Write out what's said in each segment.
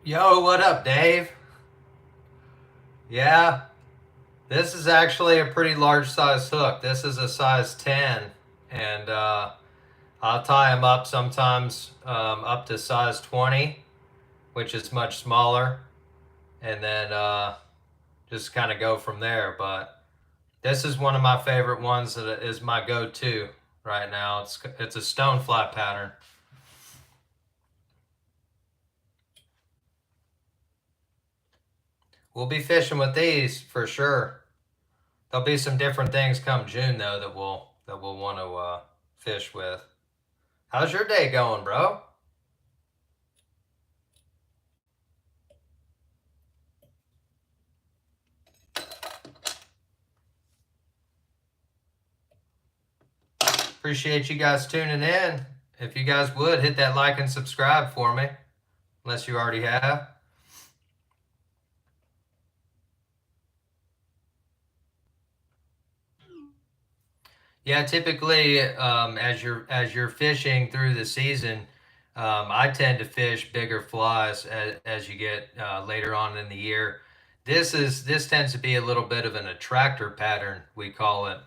Yo, what up, Dave? Yeah, this is actually a pretty large size hook. This is a size 10, and I'll tie them up sometimes up to size 20, which is much smaller, and then just kind of go from there. But this is one of my favorite ones that is my go to right now. It's a stone fly pattern. We'll be fishing with these for sure. There'll be some different things come June though that we'll want to fish with. How's your day going, bro? Appreciate you guys tuning in. If you guys would hit that like and subscribe for me, unless you already have. Yeah, typically, as you're fishing through the season, I tend to fish bigger flies as you get later on in the year. This tends to be a little bit of an attractor pattern, we call it,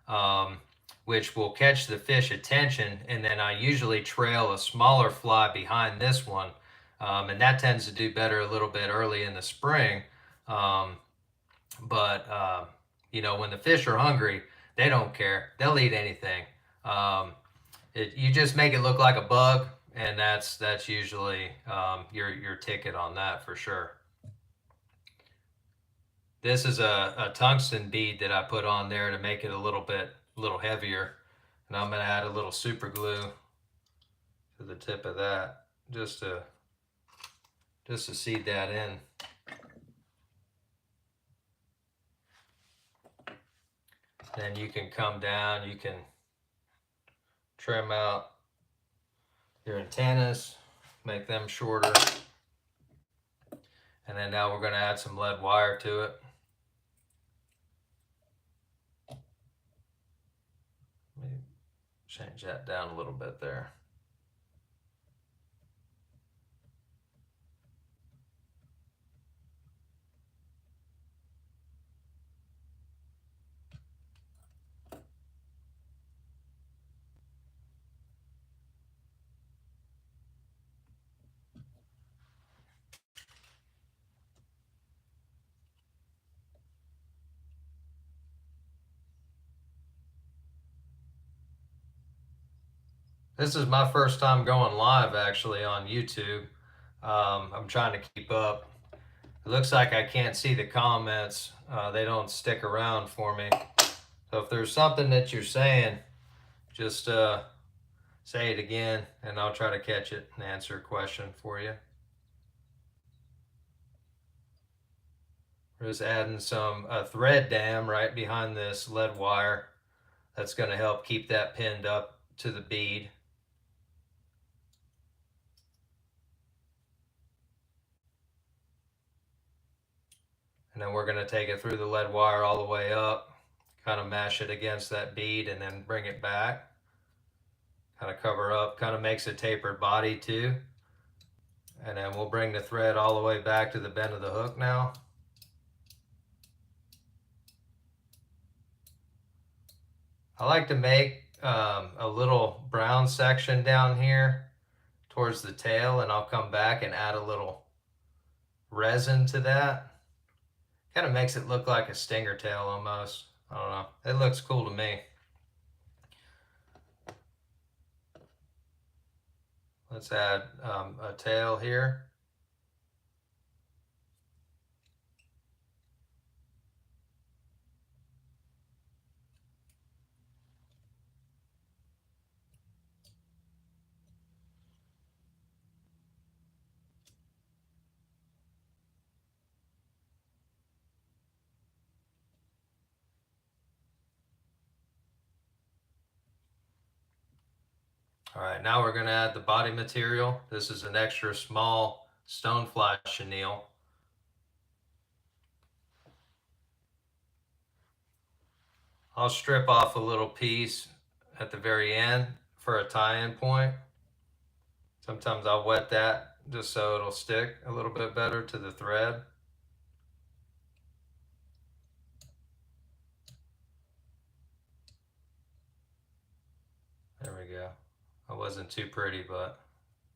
um, which will catch the fish attention, and then I usually trail a smaller fly behind this one, and that tends to do better a little bit early in the spring. Um, but when the fish are hungry, they don't care. They'll eat anything. Um, you just make it look like a bug, and that's usually your ticket on that for sure. This is a tungsten bead that I put on there to make it a little heavier, and I'm gonna add a little super glue to the tip of that just to seed that in. Then you can come down. You can trim out your antennas, make them shorter. And then now we're going to add some lead wire to it. Let me change that down a little bit there. This is my first time going live actually on YouTube. I'm trying to keep up. It looks like I can't see the comments. They don't stick around for me. So if there's something that you're saying, just say it again and I'll try to catch it and answer a question for you. We're just adding a thread dam right behind this lead wire. That's going to help keep that pinned up to the bead. And then we're going to take it through the lead wire all the way up, kind of mash it against that bead and then bring it back. Kind of cover up, kind of makes a tapered body too. And then we'll bring the thread all the way back to the bend of the hook now. I like to make a little brown section down here towards the tail, and I'll come back and add a little resin to that. Kind of makes it look like a stinger tail almost. I don't know. It looks cool to me. Let's add a tail here. All right, now we're going to add the body material. This is an extra small stonefly chenille. I'll strip off a little piece at the very end for a tie-in point. Sometimes I'll wet that just so it'll stick a little bit better to the thread. There we go. It wasn't too pretty, but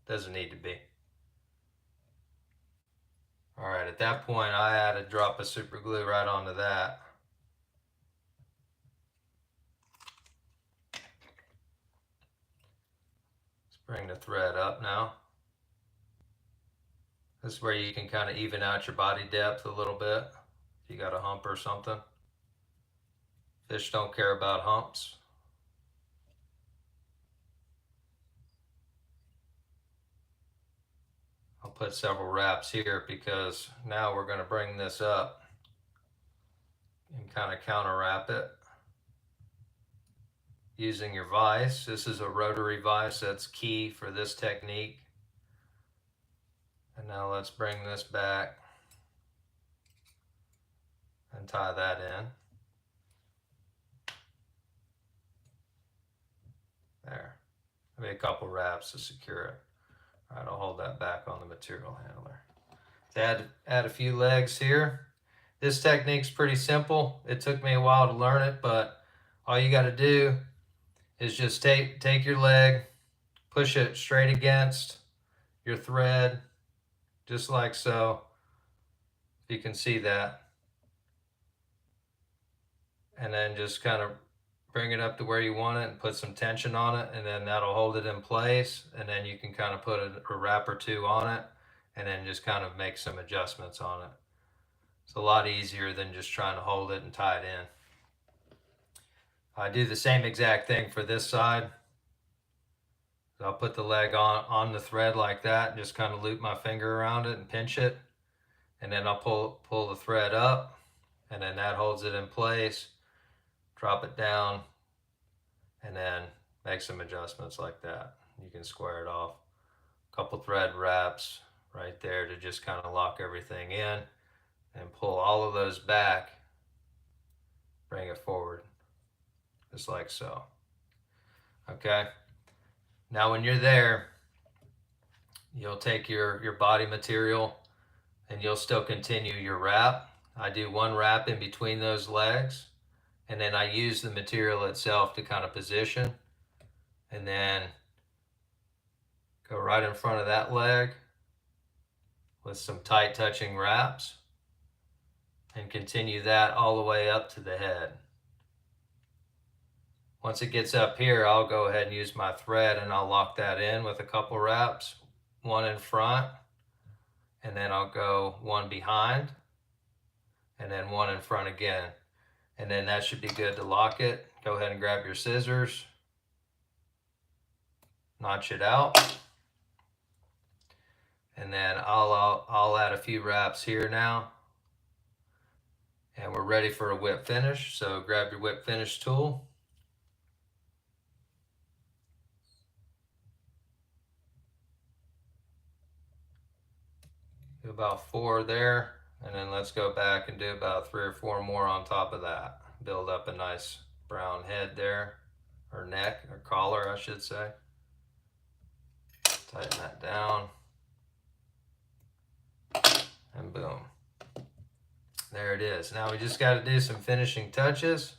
doesn't need to be. All right, at that point, I add a drop of super glue right onto that. Let's bring the thread up now. This is where you can kind of even out your body depth a little bit. If you got a hump or something. Fish don't care about humps. I'll put several wraps here because now we're going to bring this up and kind of counter wrap it using your vise. This is a rotary vise, that's key for this technique. And now let's bring this back and tie that in. There. Maybe a couple wraps to secure it. All right, I'll hold that back on the material handler. Add a few legs here. This technique's pretty simple. It took me a while to learn it, but all you got to do is just take your leg, push it straight against your thread, just like so. You can see that. And then just kind of bring it up to where you want it and put some tension on it, and then that'll hold it in place. And then you can kind of put a wrap or two on it and then just kind of make some adjustments on it. It's a lot easier than just trying to hold it and tie it in. I do the same exact thing for this side. I'll put the leg on the thread like that and just kind of loop my finger around it and pinch it. And then I'll pull the thread up, and then that holds it in place. Drop it down, and then make some adjustments like that. You can square it off. A couple thread wraps right there to just kind of lock everything in, and pull all of those back. Bring it forward, just like so. Okay. Now when you're there, you'll take your body material and you'll still continue your wrap. I do one wrap in between those legs, and then I use the material itself to kind of position, and then go right in front of that leg with some tight touching wraps, and continue that all the way up to the head. Once it gets up here, I'll go ahead and use my thread and I'll lock that in with a couple wraps, one in front, and then I'll go one behind, and then one in front again. And then that should be good to lock it. Go ahead and grab your scissors, notch it out, and then I'll add a few wraps here now. And we're ready for a whip finish. So grab your whip finish tool. Do about 4 there, and then let's go back and do about 3 or 4 more on top of that. Build up a nice brown head there, or neck, or collar, I should say. Tighten that down, and boom. There it is. Now we just got to do some finishing touches.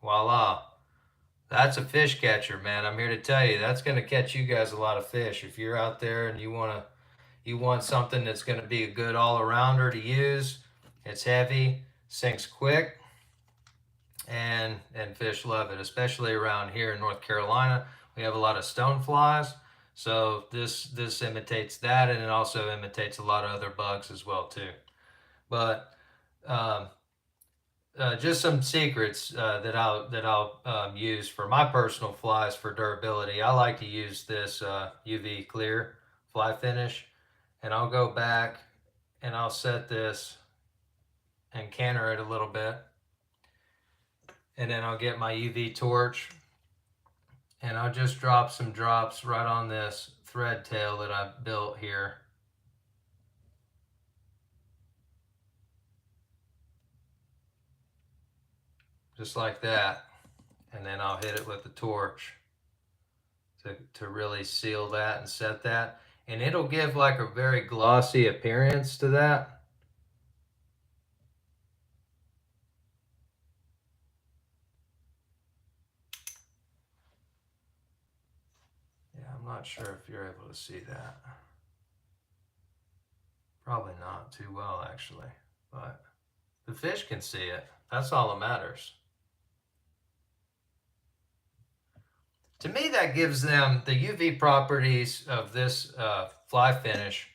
Voila. That's a fish catcher, man. I'm here to tell you, that's going to catch you guys a lot of fish. If you're out there and you want something that's going to be a good all-arounder to use, it's heavy, sinks quick, and fish love it, especially around here in North Carolina. We have a lot of stoneflies, so this imitates that, and it also imitates a lot of other bugs as well too. But just some secrets that I'll use for my personal flies for durability. I like to use this UV clear fly finish, and I'll go back and I'll set this and canter it a little bit, And then I'll get my UV torch and I'll just drop some drops right on this thread tail that I built here. Just like that. And then I'll hit it with the torch to really seal that and set that. And it'll give like a very glossy appearance to that. Yeah, I'm not sure if you're able to see that. Probably not too well, actually, but the fish can see it. That's all that matters. To me, that gives them the UV properties of this fly finish.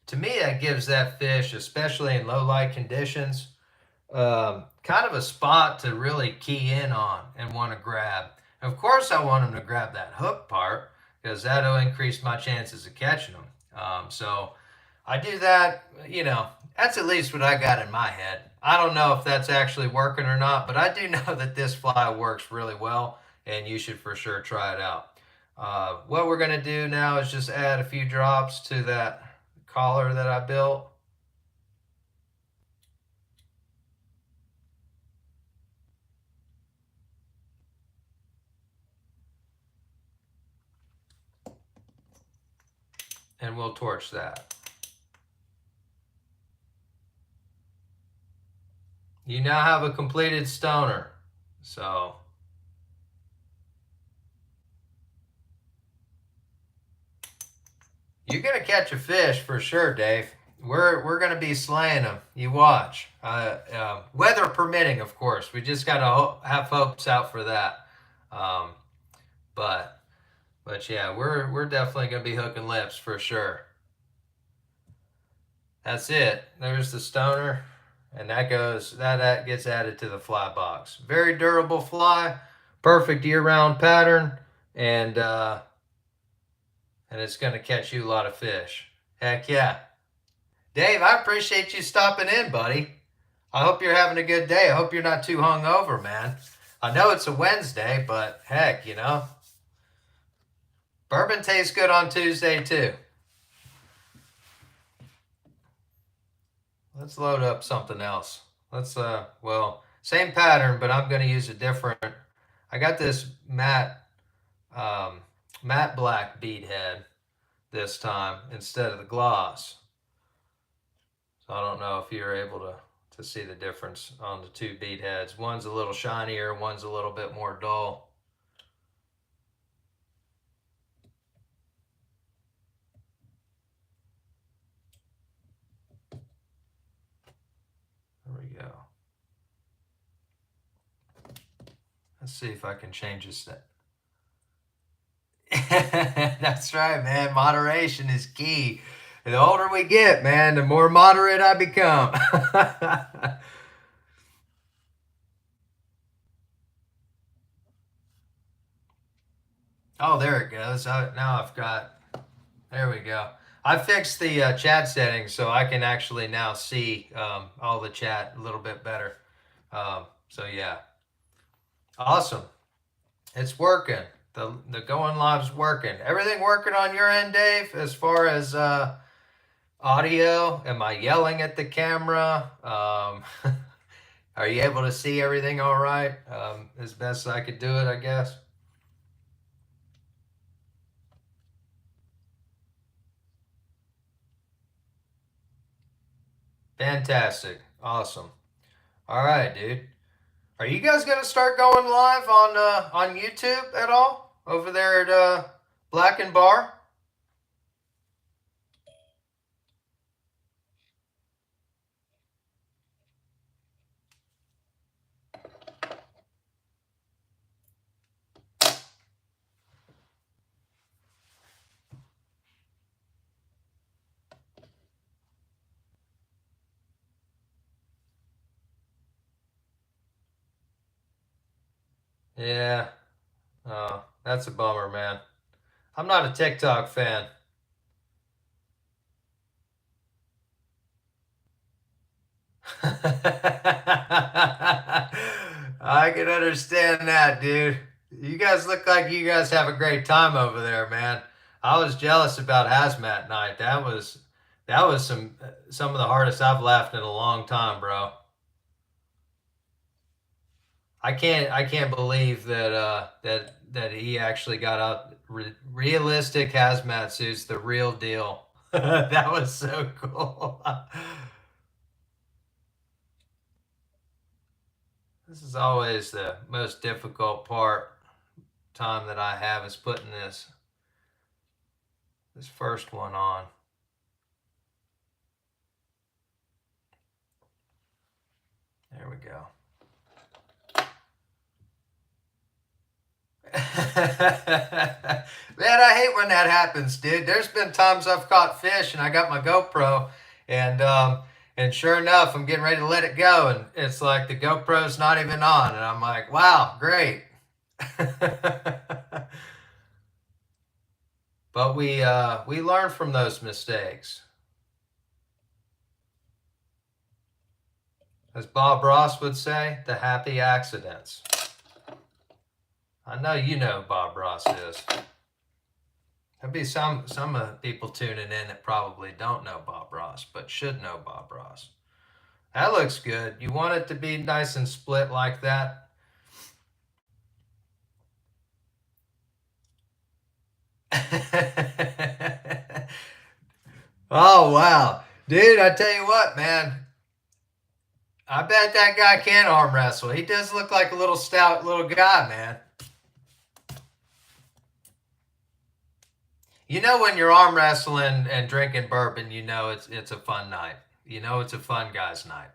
To me, that gives that fish, especially in low light conditions, kind of a spot to really key in on and want to grab. Of course, I want them to grab that hook part because that'll increase my chances of catching them. So I do that, that's at least what I got in my head. I don't know if that's actually working or not, but I do know that this fly works really well and you should for sure try it out. What we're going to do now is just add a few drops to that collar that I built. And we'll torch that. You now have a completed stoner. So you're gonna catch a fish for sure, Dave. We're gonna be slaying them. You watch. Weather permitting, of course. We just gotta have hopes out for that. Um, but yeah, we're definitely gonna be hooking lips for sure. That's it. There's the stoner, and that gets added to the fly box. Very durable fly, perfect year-round pattern, and it's going to catch you a lot of fish. Heck yeah. Dave, I appreciate you stopping in, buddy. I hope you're having a good day. I hope you're not too hungover, man. I know it's a Wednesday, but heck, bourbon tastes good on Tuesday too. Let's load up something else. Same pattern, but I'm going to use a different. I got this matte black bead head this time instead of the gloss. So I don't know if you're able to see the difference on the two bead heads. One's a little shinier, one's a little bit more dull. There we go. Let's see if I can change this. That's right, man. Moderation is key. The older we get, man, the more moderate I become. Oh, there it goes. Now I've got, there we go. I fixed the chat settings so I can actually now see all the chat a little bit better. So yeah, awesome. It's working. The going live's working. Everything working on your end, Dave, as far as audio? Am I yelling at the camera? Are you able to see everything all right? As best I could do it, I guess. Fantastic. Awesome. All right, dude. Are you guys gonna start going live on YouTube at all over there at Black and Bar? Yeah. Oh, that's a bummer, man. I'm not a TikTok fan. I can understand that, dude. You guys look like you guys have a great time over there, man. I was jealous about hazmat night. That was some of the hardest I've laughed in a long time, bro. I can't believe that he actually got out realistic hazmat suits, the real deal. That was so cool. This is always the most difficult time that I have is putting this first one on. There we go. Man, I hate when that happens, dude. There's been times I've caught fish and I got my GoPro and sure enough, I'm getting ready to let it go and it's like the GoPro's not even on and I'm like, wow, great. But we learn from those mistakes. As Bob Ross would say, the happy accidents. I know you know who Bob Ross is. There'll be some people tuning in that probably don't know Bob Ross, but should know Bob Ross. That looks good. You want it to be nice and split like that? Oh wow, dude! I tell you what, man. I bet that guy can arm wrestle. He does look like a little stout little guy, man. You know when you're arm wrestling and drinking bourbon, you know it's a fun night. You know it's a fun guy's night.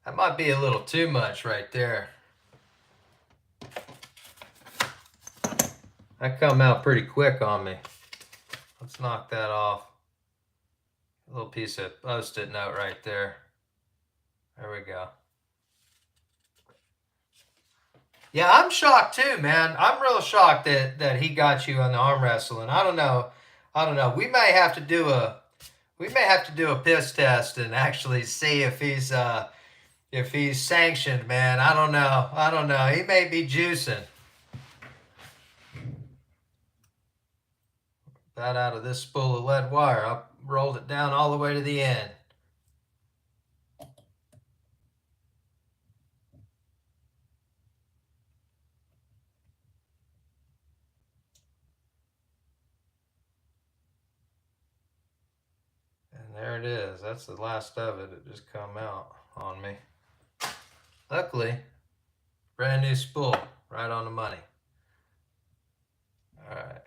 That might be a little too much right there. That come out pretty quick on me. Let's knock that off. A little piece of post-it note right there. There we go. Yeah, I'm shocked too, man. I'm real shocked that he got you on the arm wrestling. I don't know. I don't know. We may have to do a piss test and actually see if he's sanctioned, man. I don't know. I don't know. He may be juicing. Got out of this spool of lead wire. I rolled it down all the way to the end. And there it is. That's the last of it. It just come out on me. Luckily, brand new spool. Right on the money. All right.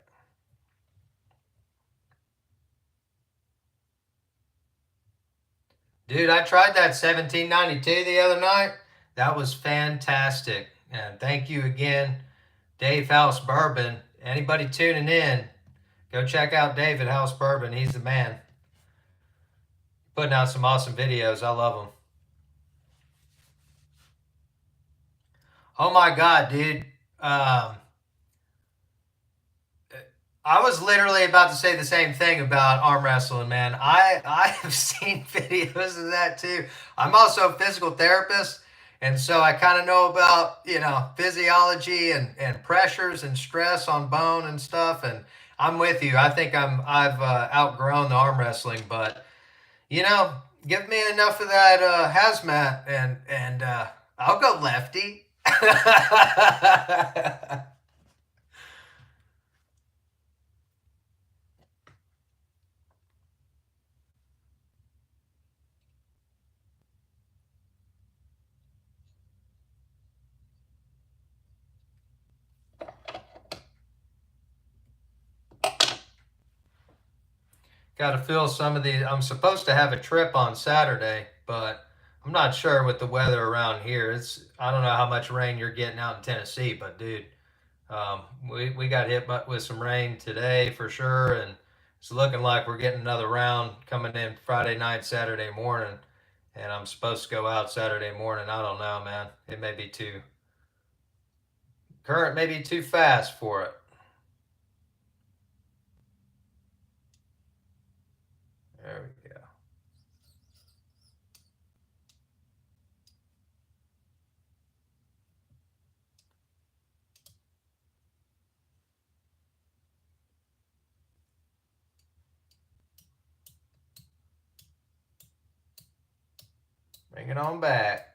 Dude, I tried that 1792 the other night. That was fantastic. And thank you again, Dave House Bourbon. Anybody tuning in, go check out Dave at House Bourbon. He's the man. Putting out some awesome videos. I love them. Oh my God, dude. I was literally about to say the same thing about arm wrestling, man. I have seen videos of that too. I'm also a physical therapist, and so I kind of know about physiology and pressures and stress on bone and stuff. And I'm with you. I think I've outgrown the arm wrestling, but you know, give me enough of that hazmat, and I'll go lefty. Got to fill some of these. I'm supposed to have a trip on Saturday, but I'm not sure with the weather around here. I don't know how much rain you're getting out in Tennessee, but dude, we got hit with some rain today for sure, and it's looking like we're getting another round coming in Friday night, Saturday morning, and I'm supposed to go out Saturday morning. I don't know, man. It may be too current, maybe too fast for it. There we go. Bring it on back.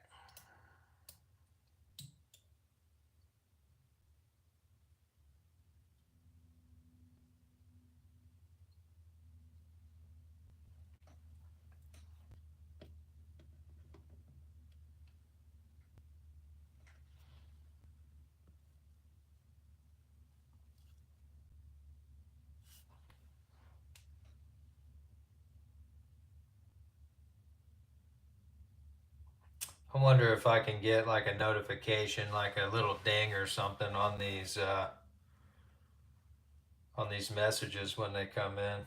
I wonder if I can get like a notification, like a little ding or something on these messages when they come in.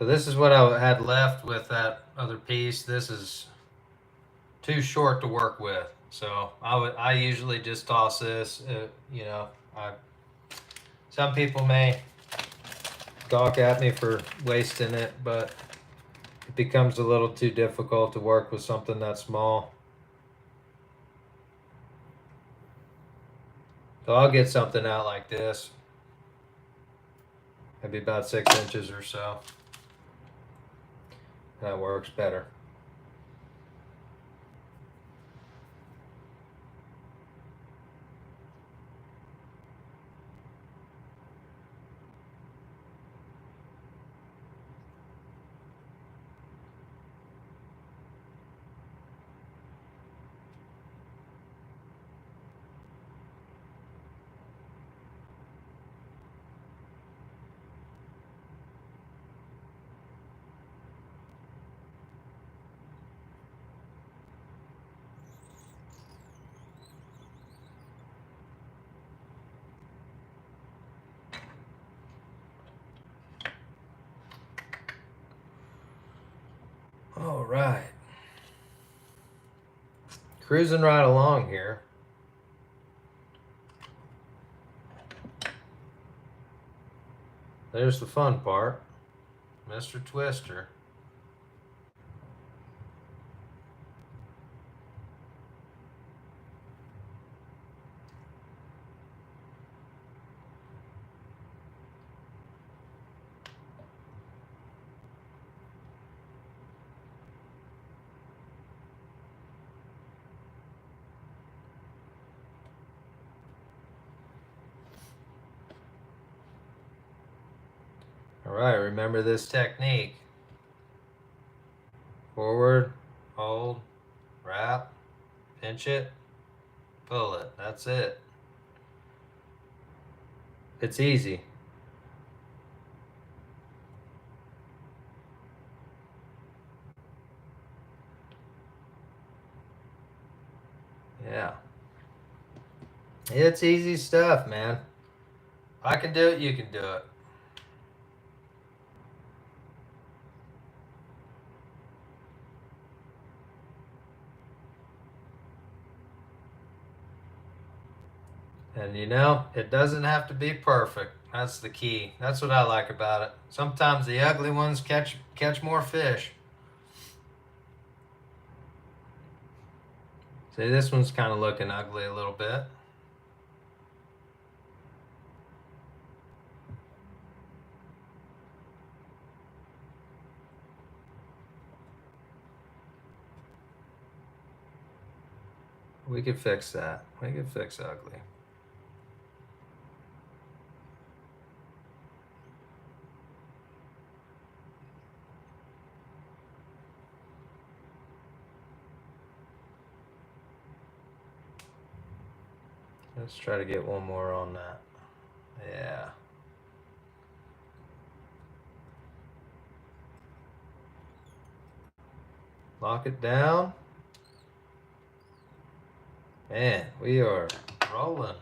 So this is what I had left with that other piece. This is too short to work with. So I usually just toss this. You know, some people may gawk at me for wasting it, but it becomes a little too difficult to work with something that small. So I'll get something out like this, maybe about 6 inches or so. That works better. All right. Cruising right along here. There's the fun part, Mr. Twister. All right, remember this technique. Forward, hold, wrap, pinch it, pull it. That's it. It's easy. Yeah. It's easy stuff, man. I can do it, you can do it. And you know, it doesn't have to be perfect. That's the key. That's what I like about it. Sometimes the ugly ones catch more fish. See, this one's kind of looking ugly a little bit. We could fix that. We could fix ugly. Let's try to get one more on that. Yeah. Lock it down. Man, we are rolling.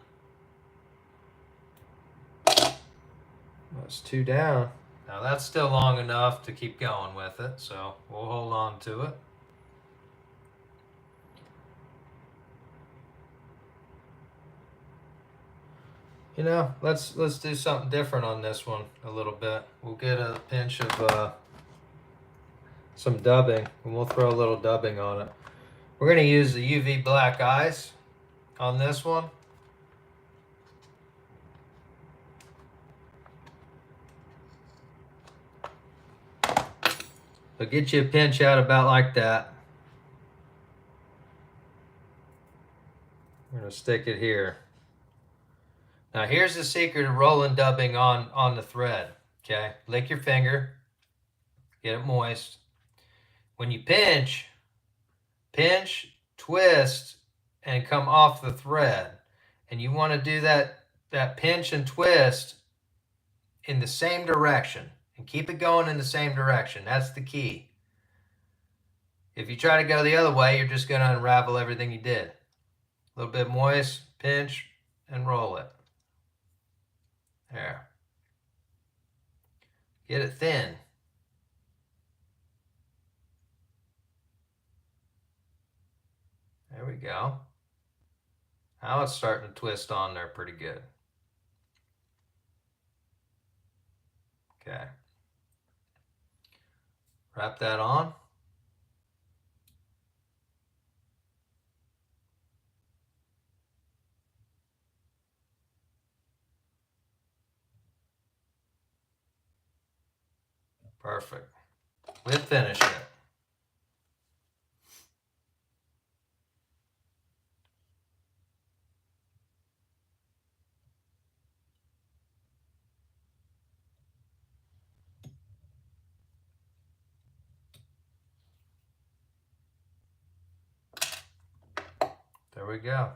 That's 2 down. Now that's still long enough to keep going with it, so we'll hold on to it. You know, let's do something different on this one a little bit. We'll get a pinch of some dubbing, and we'll throw a little dubbing on it. We're going to use the UV black ice on this one. So get you a pinch out about like that. We're going to stick it here. Now here's the secret of rolling dubbing on the thread. Okay, lick your finger, get it moist. When you pinch, twist, and come off the thread. And you want to do that pinch and twist in the same direction. And keep it going in the same direction. That's the key. If you try to go the other way, you're just going to unravel everything you did. A little bit moist, pinch, and roll it. There. Get it thin. There we go. Now it's starting to twist on there pretty good. Okay. Wrap that on. Perfect. We'll finish it. There we go.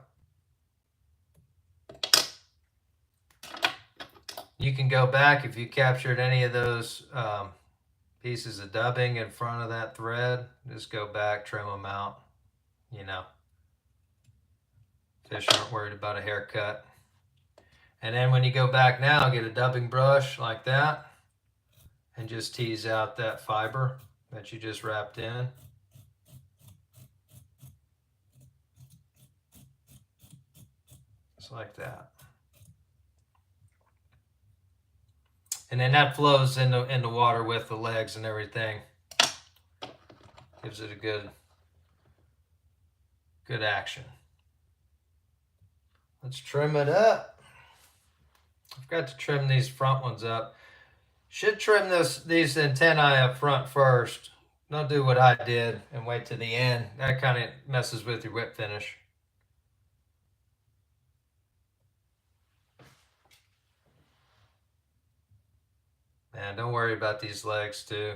You can go back if you captured any of those pieces of dubbing in front of that thread. Just go back, trim them out. You know, fish aren't worried about a haircut. And then when you go back now, get a dubbing brush like that and just tease out that fiber that you just wrapped in. Just like that. And then that flows in the water with the legs and everything. Gives it a good action. Let's trim it up. I've got to trim these front ones up. Should trim these antennae up front first. Don't do what I did and wait to the end. That kind of messes with your whip finish. Man, don't worry about these legs too.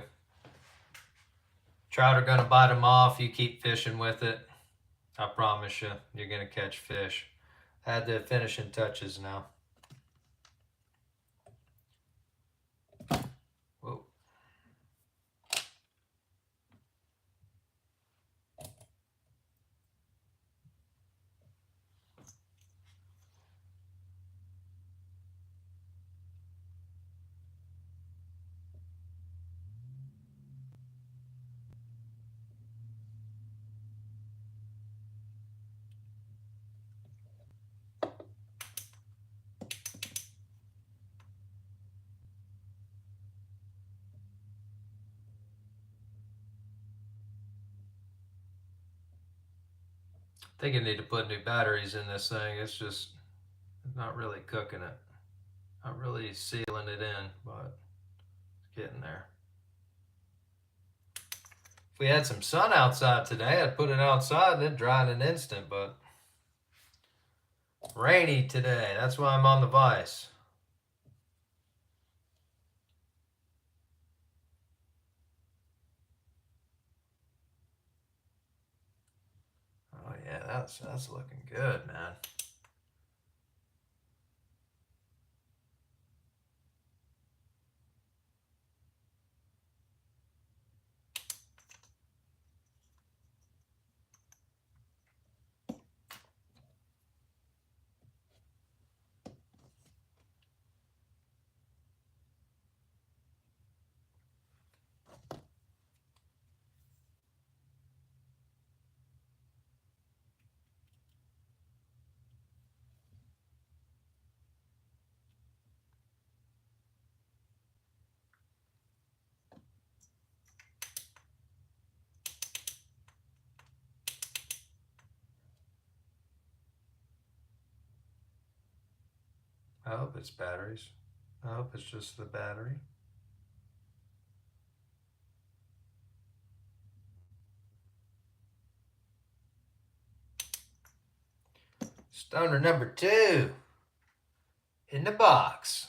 Trout are gonna bite them off. You keep fishing with it. I promise you, you're gonna catch fish. Add the finishing touches now. Whoa. I think I need to put new batteries in this thing. It's just not really cooking it. Not really sealing it in, but it's getting there. If we had some sun outside today, I'd put it outside and it'd dry in an instant, but rainy today. That's why I'm on the vise. Oh yeah, that's looking good, man. I hope it's batteries. I hope it's just the battery. Stoner number 2 in the box.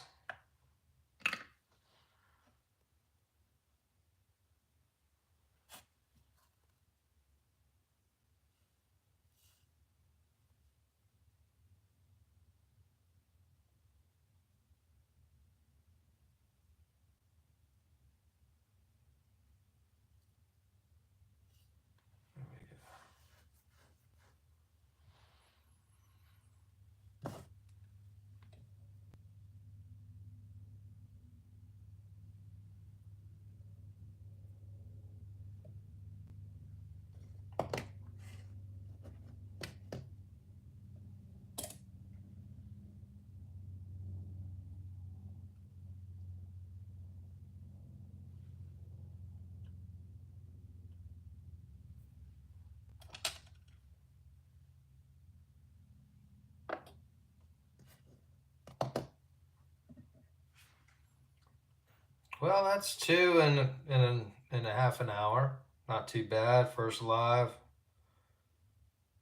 Well, that's 2 in a half an hour. Not too bad. First live.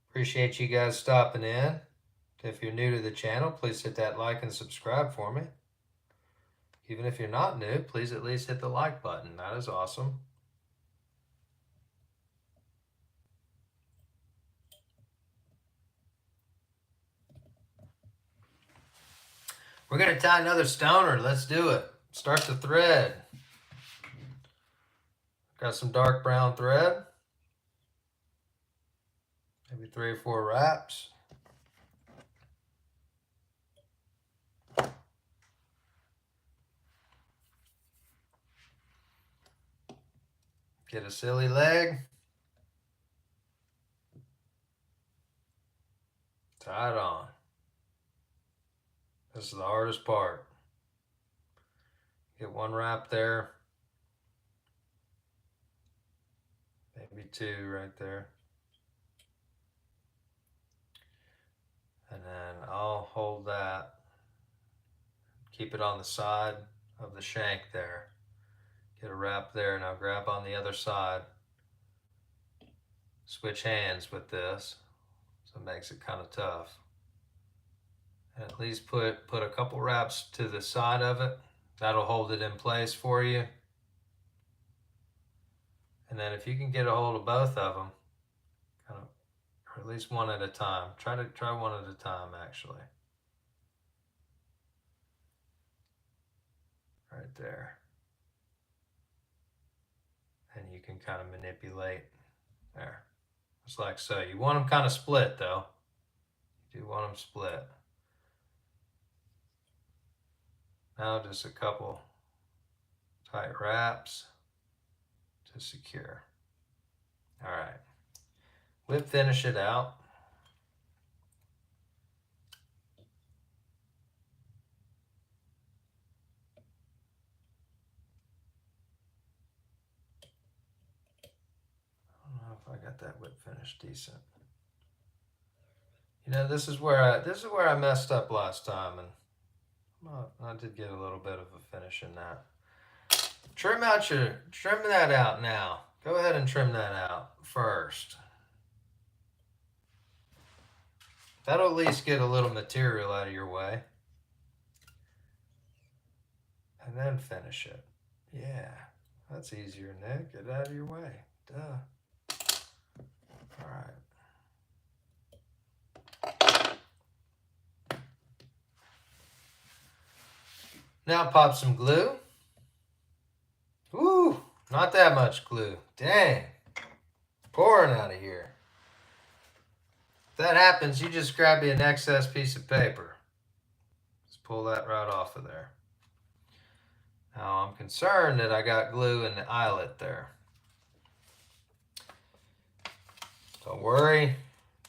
Appreciate you guys stopping in. If you're new to the channel, please hit that like and subscribe for me. Even if you're not new, please at least hit the like button. That is awesome. We're going to tie another stoner. Let's do it. Start the thread. Got some dark brown thread. Maybe 3 or 4 wraps. Get a silly leg. Tie it on. This is the hardest part. Get 1 wrap there. Maybe 2 right there. And then I'll hold that. Keep it on the side of the shank there. Get a wrap there. Now grab on the other side. Switch hands with this. So it makes it kind of tough. And at least put a couple wraps to the side of it. That'll hold it in place for you. And then if you can get a hold of both of them, kind of, or at least one at a time. Try one at a time, actually. Right there. And you can kind of manipulate there. Just like so. You want them kind of split, though. You do want them split. Now just a couple tight wraps to secure. All right. Whip finish it out. I don't know if I got that whip finish decent. You know, this is where I messed up last time, and I did get a little bit of a finish in that. Trim that out now. Go ahead and trim that out first. That'll at least get a little material out of your way. And then finish it. Yeah, that's easier, Nick. Get out of your way. Duh. All right. Now pop some glue. Ooh, not that much glue. Dang. Pouring out of here. If that happens, you just grab you an excess piece of paper. Just pull that right off of there. Now I'm concerned that I got glue in the eyelet there. Don't worry.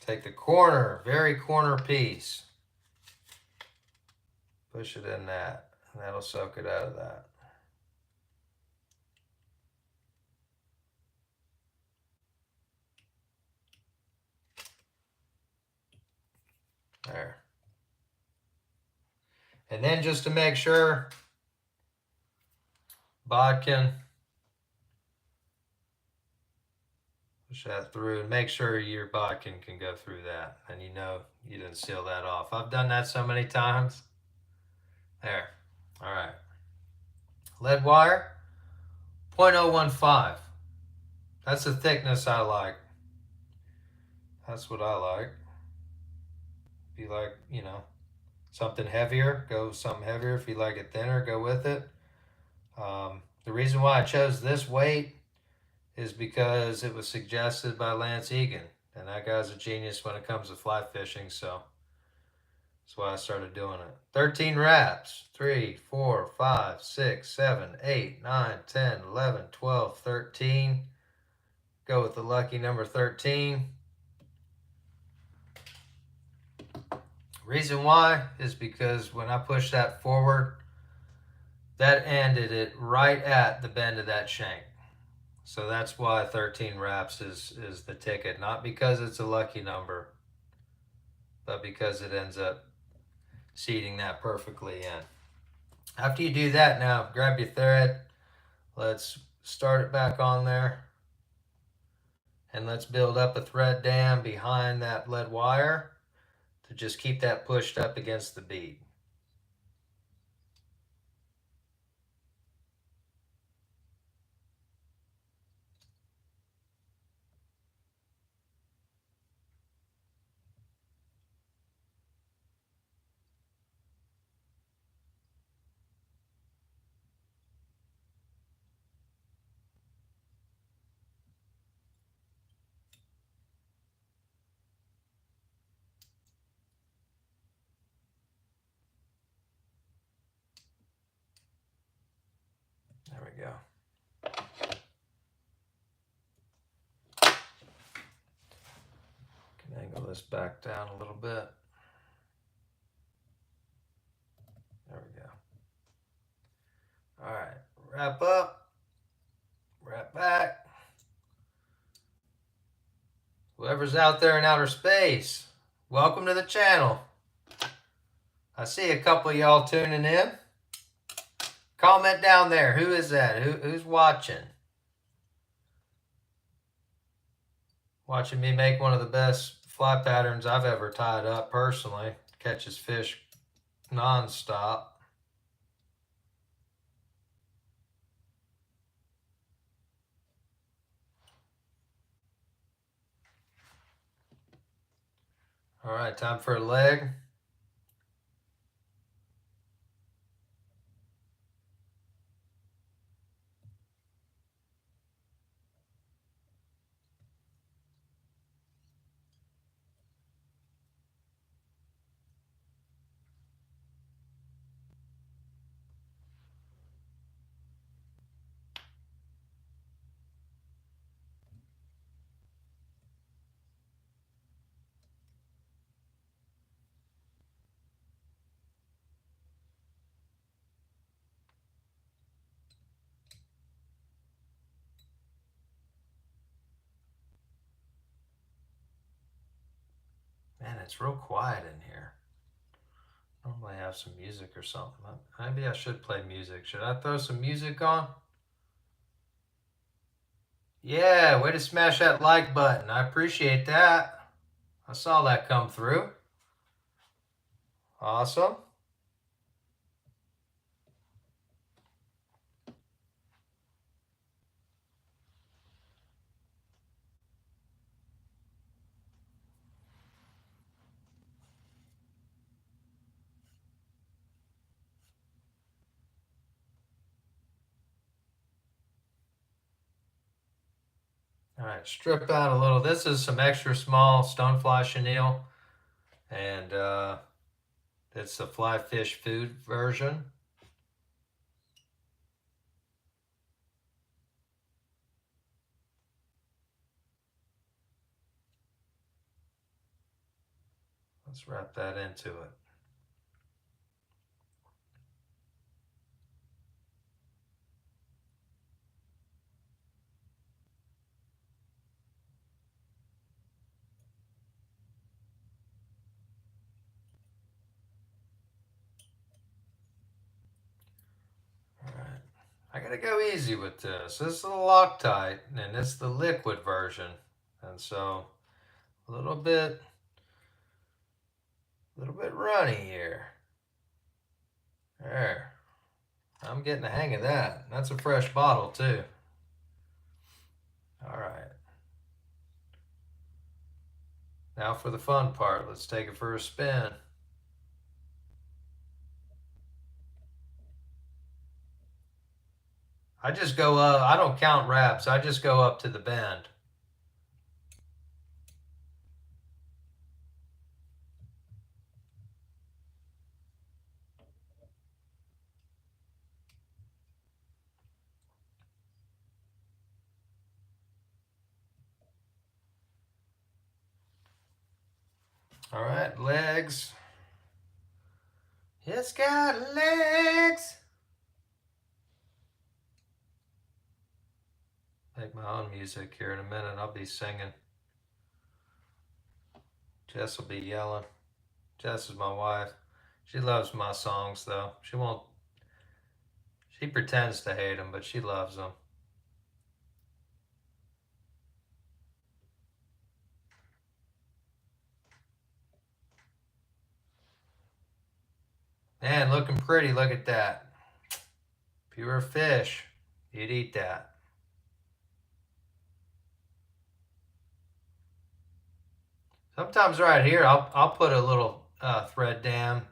Take the corner, very corner piece. Push it in that, and that'll soak it out of that. There. And then just to make sure, bodkin, push that through and make sure your bodkin can go through that. And you know you didn't seal that off. I've done that so many times. There. All right. Lead wire, 0.015. That's the thickness I like. That's what I like. If you like, something heavier, go with something heavier. If you like it thinner, go with it. The reason why I chose this weight is because it was suggested by Lance Egan, and that guy's a genius when it comes to fly fishing, so that's why I started doing it. 13 reps. 3, 4, 5, 6, 7, 8, 9, 10, 11, 12, 13. Go with the lucky number 13. Reason why is because when I pushed that forward, that ended it right at the bend of that shank. So that's why 13 reps is the ticket. Not because it's a lucky number, but because it ends up seating that perfectly in. After you do that, now grab your thread. Let's start it back on there. And let's build up a thread dam behind that lead wire to just keep that pushed up against the bead. There we go. Can angle this back down a little bit. There we go. All right, wrap up, wrap back. Whoever's out there in outer space, welcome to the channel. I see a couple of y'all tuning in. Comment down there. Who is that? Who's watching? Watching me make one of the best fly patterns I've ever tied up personally. Catches fish non-stop. All right, time for a leg. Man, it's real quiet in here. Normally I have some music or something. Maybe I should play music. Should I throw some music on? Yeah, way to smash that like button. I appreciate that. I saw that come through. Awesome. All right, strip out a little. This is some extra small stonefly chenille, and it's the fly fish food version. Let's wrap that into it. I gotta go easy with this. This is the Loctite, and it's the liquid version, and so a little bit runny here. There, I'm getting the hang of that. That's a fresh bottle too. All right. Now for the fun part. Let's take it for a spin. I just go up. I don't count wraps. I just go up to the bend. All right, legs. It's got legs. Make my own music here in a minute. I'll be singing. Jess will be yelling. Jess is my wife. She loves my songs though. She won't. She pretends to hate them, but she loves them. Man, looking pretty. Look at that. Pure fish. You'd eat that. Sometimes right here, I'll put a little thread dam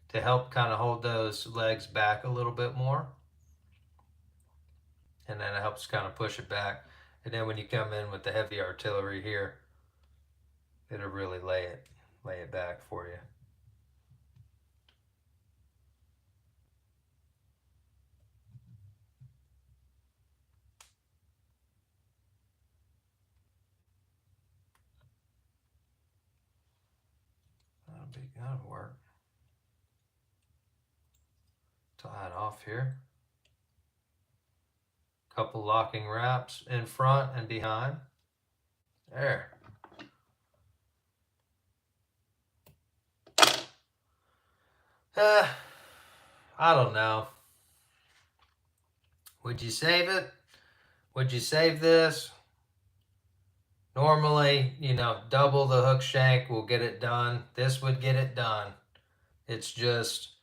to help kind of hold those legs back a little bit more. And then it helps kind of push it back. And then when you come in with the heavy artillery here, it'll really lay it back for you. That'll work. Tie it off here. Couple locking wraps in front and behind. There. I don't know. Would you save it? Would you save this? Normally, double the hook shank will get it done. This would get it done. It's just,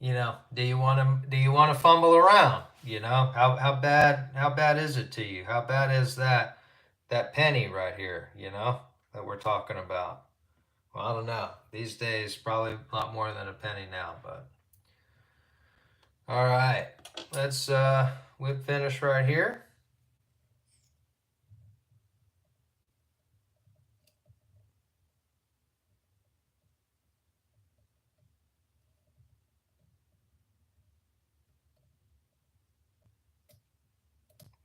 do you want to fumble around? How bad is it to you? How bad is that penny right here? That we're talking about. Well, I don't know. These days, probably a lot more than a penny now, but. All right, let's whip finish right here.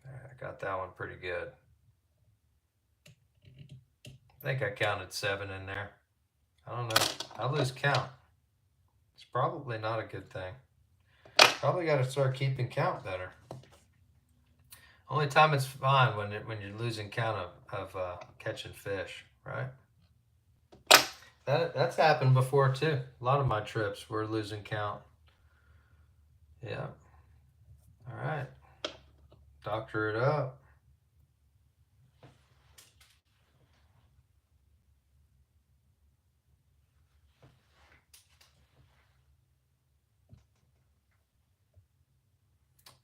I got that one pretty good. I think I counted 7 in there. I don't know. I lose count. It's probably not a good thing. Probably got to start keeping count better. Only time it's fine when you're losing count of catching fish, right? That's happened before too. A lot of my trips were losing count. Yeah. All right. Doctor it up.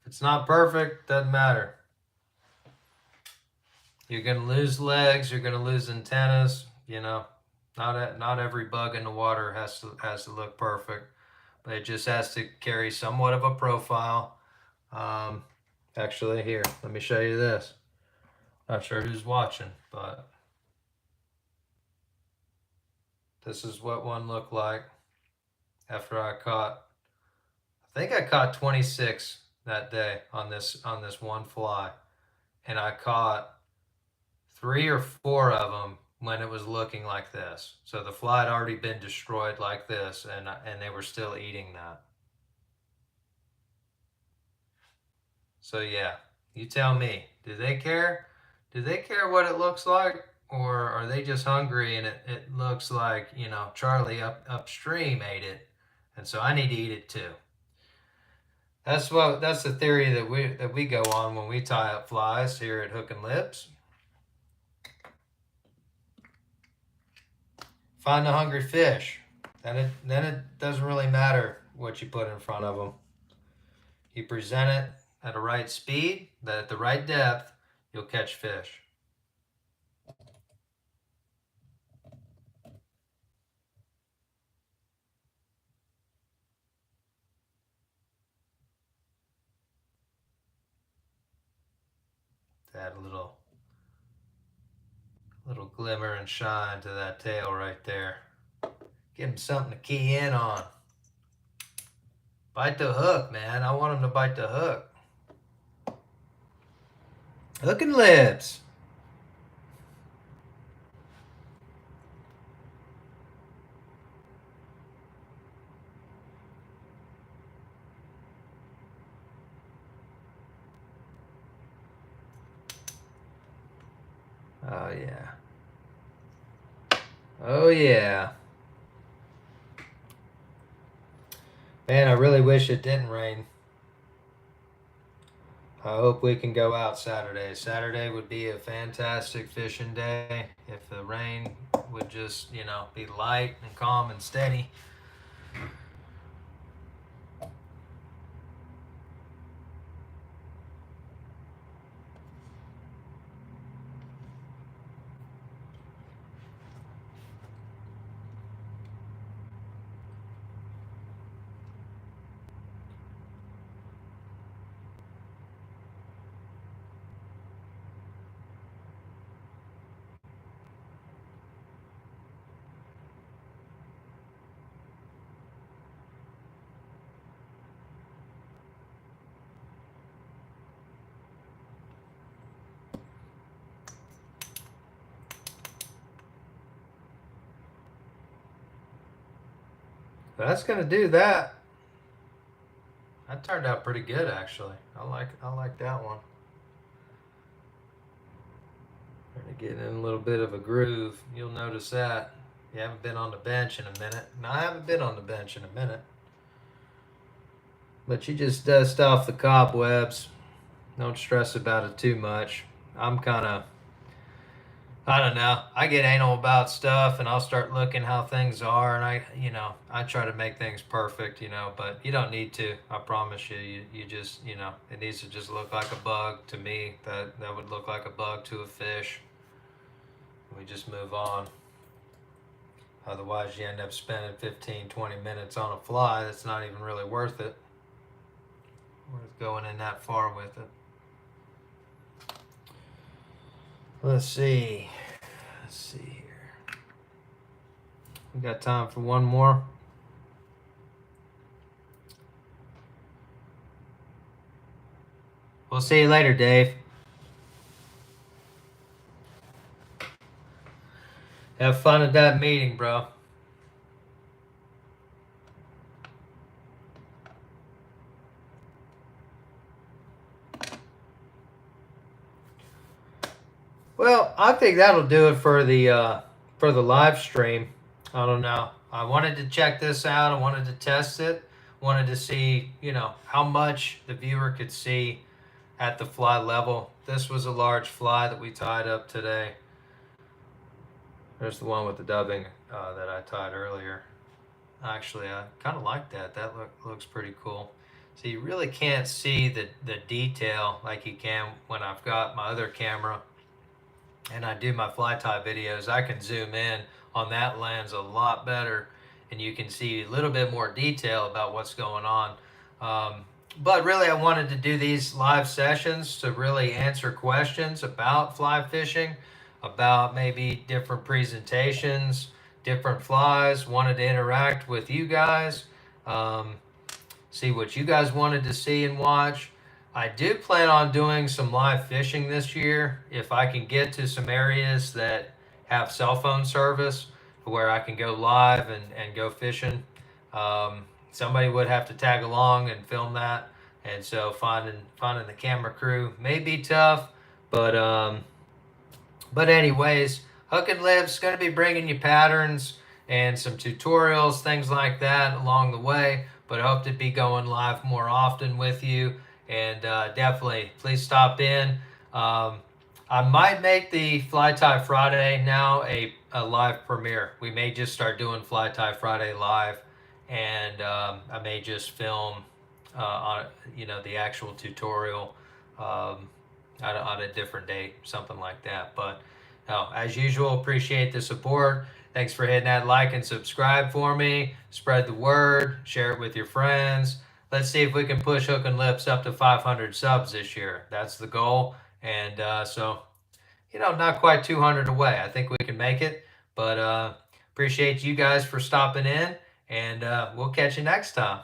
If it's not perfect, doesn't matter. You're gonna lose legs. You're gonna lose antennas. Not every bug in the water has to look perfect, but it just has to carry somewhat of a profile. Actually, here, let me show you this. Not sure who's watching, but this is what one looked like after I think I caught 26 that day on this one fly, and I caught 3 or 4 of them when it was looking like this. So the fly had already been destroyed like this, and they were still eating that. So yeah, you tell me, do they care? Do they care what it looks like? Or are they just hungry and it looks like, Charlie upstream ate it, and so I need to eat it too? That's the theory that we go on when we tie up flies here at Hook and Lips. Find the hungry fish. Then it doesn't really matter what you put in front of them. You present it at the right speed, that at the right depth, you'll catch fish. Add a little glimmer and shine to that tail right there. Give him something to key in on. Bite the hook, man. I want him to bite the hook. Hook and Lips. Oh, yeah. Oh, yeah. Man, I really wish it didn't rain. I hope we can go out Saturday. Saturday would be a fantastic fishing day if the rain would just, be light and calm and steady. That's gonna do that. That turned out pretty good, actually. I like that one. Trying to get in a little bit of a groove. You'll notice that. You haven't been on the bench in a minute. No, I haven't been on the bench in a minute. But you just dust off the cobwebs. Don't stress about it too much. I'm kind of, I don't know. I get anal about stuff, and I'll start looking how things are, and I try to make things perfect, but you don't need to. I promise you. You just, it needs to just look like a bug to me. That would look like a bug to a fish. We just move on. Otherwise, you end up spending 15, 20 minutes on a fly that's not even really worth it. Worth going in that far with it. Let's see here. We got time for one more. We'll see you later, Dave. Have fun at that meeting, bro. Well, I think that'll do it for the live stream. I don't know. I wanted to check this out. I wanted to test it. Wanted to see, how much the viewer could see at the fly level. This was a large fly that we tied up today. There's the one with the dubbing that I tied earlier. Actually, I kind of like that. That looks pretty cool. So you really can't see the detail like you can when I've got my other camera and I do my fly tie videos. I can zoom in on that lens a lot better, and you can see a little bit more detail about what's going on. But really, I wanted to do these live sessions to really answer questions about fly fishing, about maybe different presentations, different flies. Wanted to interact with you guys, see what you guys wanted to see and watch. I do plan on doing some live fishing this year if I can get to some areas that have cell phone service where I can go live and go fishing. Somebody would have to tag along and film that, and so finding the camera crew may be tough, but anyways, Hook and Live's going to be bringing you patterns and some tutorials, things like that along the way. but I hope to be going live more often with you. And definitely, please stop in. Um, I might make the Fly Tie Friday now a live premiere. We may just start doing Fly Tie Friday live, and I may just film on the actual tutorial um, on a different date, something like that. But no, as usual, appreciate the support. Thanks for hitting that like and subscribe for me. Spread the word, share it with your friends. Let's see if we can push Hook and Lips up to 500 subs this year. That's the goal. And not quite 200 away. I think we can make it. But appreciate you guys for stopping in, and we'll catch you next time.